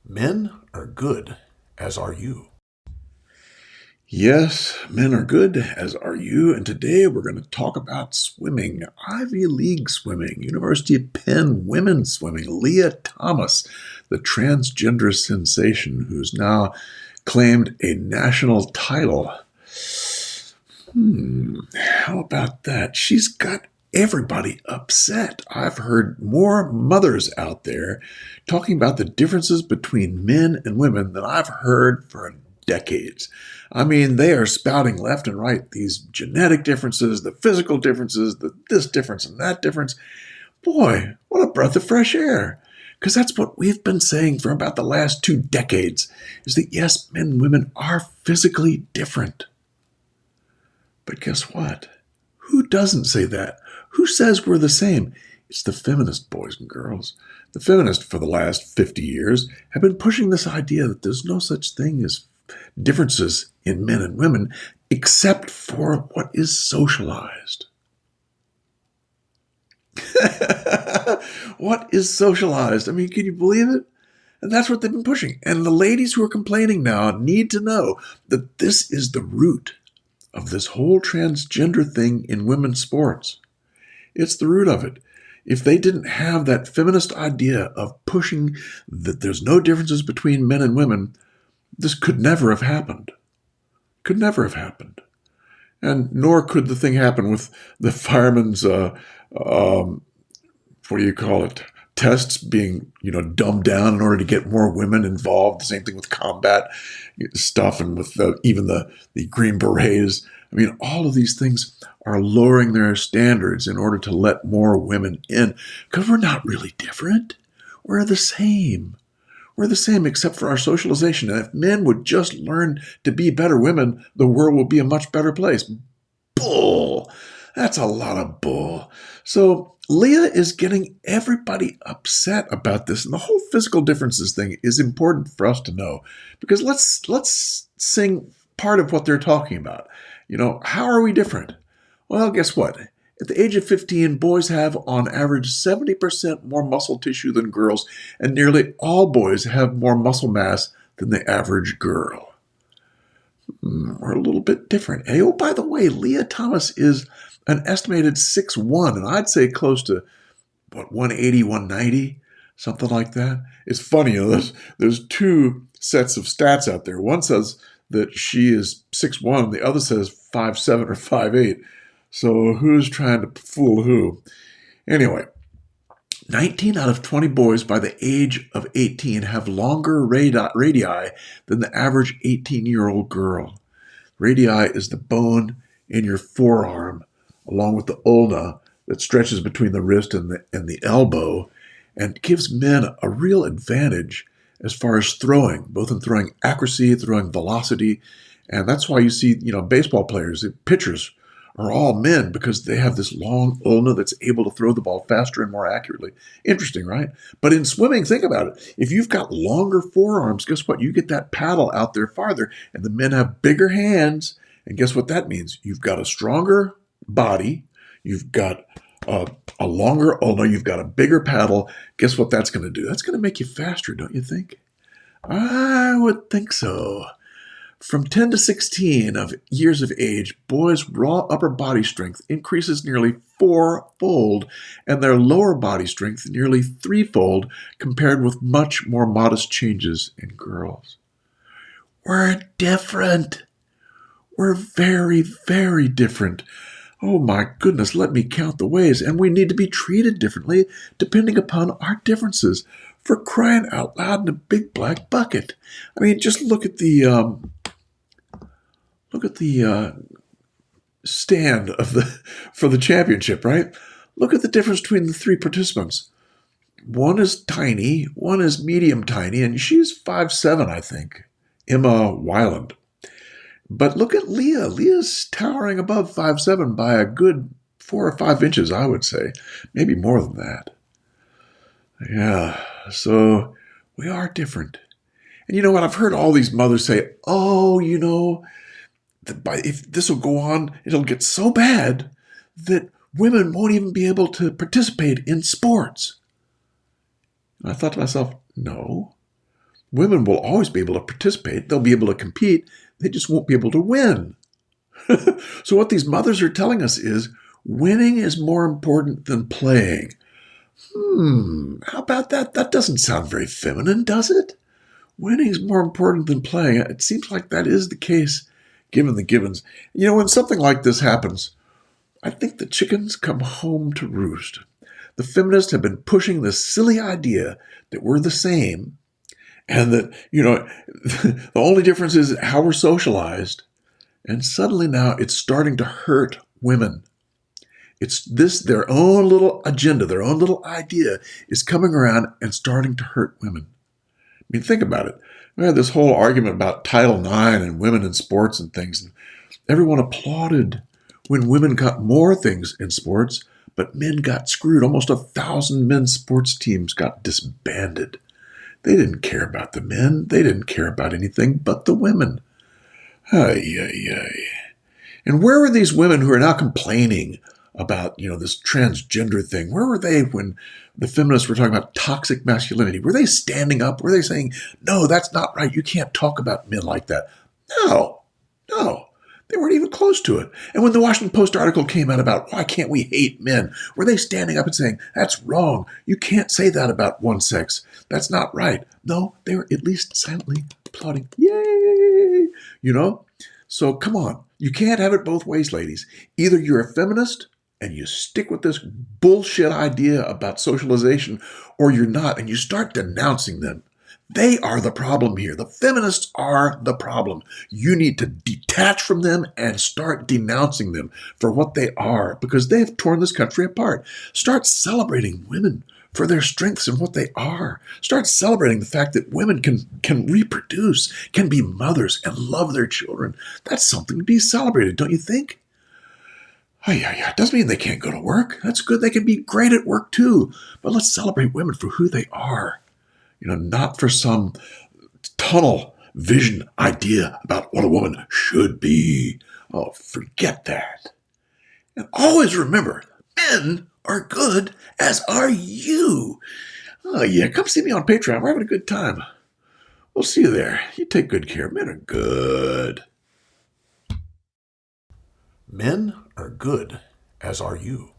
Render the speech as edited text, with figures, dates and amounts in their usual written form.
Men are good, as are you. Yes, men are good, as are you, and today we're going to talk about swimming, Ivy League swimming, University of Penn women's swimming, Lia Thomas, the transgender sensation who's now claimed a national title. How about that? She's got everybody upset. I've heard more mothers out there talking about the differences between men and women than I've heard for decades. I mean, they are spouting left and right these genetic differences, the physical differences, this difference and that difference. Boy, what a breath of fresh air. Because that's what we've been saying for about the last 2 decades, is that yes, men and women are physically different. But guess what? Who doesn't say that? Who says we're the same? It's the feminist boys and girls. The feminists for the last 50 years have been pushing this idea that there's no such thing as differences in men and women except for what is socialized. What is socialized? I mean, can you believe it? And that's what they've been pushing. And the ladies who are complaining now need to know that this is the root of this whole transgender thing in women's sports. It's the root of it. If they didn't have that feminist idea of pushing that there's no differences between men and women, this could never have happened. Could never have happened. And nor could the thing happen with the firemen's, tests being, dumbed down in order to get more women involved. The same thing with combat stuff and with even the Green Berets. I mean, all of these things are lowering their standards in order to let more women in because we're not really different. We're the same. We're the same except for our socialization. And if men would just learn to be better women, the world will be a much better place. Bull. That's a lot of bull. So Leah is getting everybody upset about this. And the whole physical differences thing is important for us to know. Because let's sing part of what they're talking about. How are we different? Well, guess what? At the age of 15, boys have, on average, 70% more muscle tissue than girls, and nearly all boys have more muscle mass than the average girl. We're a little bit different. Hey, oh, by the way, Lia Thomas is an estimated 6'1", and I'd say close to, 180, 190, something like that. It's funny, there's 2 sets of stats out there. One says that she is 6'1", the other says 5'7" or 5'8". So who's trying to fool who? Anyway, 19 out of 20 boys by the age of 18 have longer radii than the average 18-year-old girl. Radii is the bone in your forearm, along with the ulna that stretches between the wrist and the elbow, and gives men a real advantage as far as throwing, both in throwing accuracy, throwing velocity. And that's why you see, baseball players, pitchers, are all men because they have this long ulna that's able to throw the ball faster and more accurately. Interesting, right? But in swimming, think about it. If you've got longer forearms, guess what? You get that paddle out there farther, and the men have bigger hands. And guess what that means? You've got a stronger body. You've got a longer ulna. You've got a bigger paddle. Guess what that's going to do? That's going to make you faster, don't you think? I would think so. From 10 to 16 of years of age, boys' raw upper body strength increases nearly 4-fold, and their lower body strength nearly 3-fold, compared with much more modest changes in girls. We're different. We're very, very different. Oh my goodness, let me count the ways, and we need to be treated differently depending upon our differences. For crying out loud in a big black bucket. I mean, just look at the stand for the championship, right? Look at the difference between the 3 participants. One is tiny, one is medium tiny, and she's 5'7", I think, Emma Weiland. But look at Leah. Leah's towering above 5'7" by a good 4 or 5 inches, I would say. Maybe more than that. Yeah, so we are different. And you know what? I've heard all these mothers say, if this will go on, it'll get so bad that women won't even be able to participate in sports. And I thought to myself, no. women will always be able to participate. They'll be able to compete. They just won't be able to win. So what these mothers are telling us is winning is more important than playing. How about that? That doesn't sound very feminine, does it? Winning is more important than playing. It seems like that is the case, given the givens. You know, when something like this happens, I think the chickens come home to roost. The feminists have been pushing this silly idea that we're the same and that, the only difference is how we're socialized. And suddenly now it's starting to hurt women. It's their own little agenda, their own little idea is coming around and starting to hurt women. I mean, think about it. We had this whole argument about Title IX and women in sports and things. And everyone applauded when women got more things in sports, but men got screwed. Almost 1,000 men's sports teams got disbanded. They didn't care about the men. They didn't care about anything but the women. Ay, ay, ay. And where were these women who are now complaining about, this transgender thing? Where were they when the feminists were talking about toxic masculinity? Were they standing up? Were they saying, no, that's not right. You can't talk about men like that? No. They weren't even close to it. And when the Washington Post article came out about why can't we hate men, were they standing up and saying, that's wrong. You can't say that about one sex. That's not right. No, they were at least silently applauding. Yay! So come on. You can't have it both ways, ladies. Either you're a feminist and you stick with this bullshit idea about socialization, or you're not, and you start denouncing them. They are the problem here. The feminists are the problem. You need to detach from them and start denouncing them for what they are, because they have torn this country apart. Start celebrating women for their strengths and what they are. Start celebrating the fact that women can reproduce, can be mothers, and love their children. That's something to be celebrated, don't you think? It doesn't mean they can't go to work. That's good. They can be great at work too. But let's celebrate women for who they are. Not for some tunnel vision idea about what a woman should be. Oh, forget that. And always remember, men are good, as are you. Oh, yeah, come see me on Patreon. We're having a good time. We'll see you there. You take good care. Men are good. Men are good, as are you.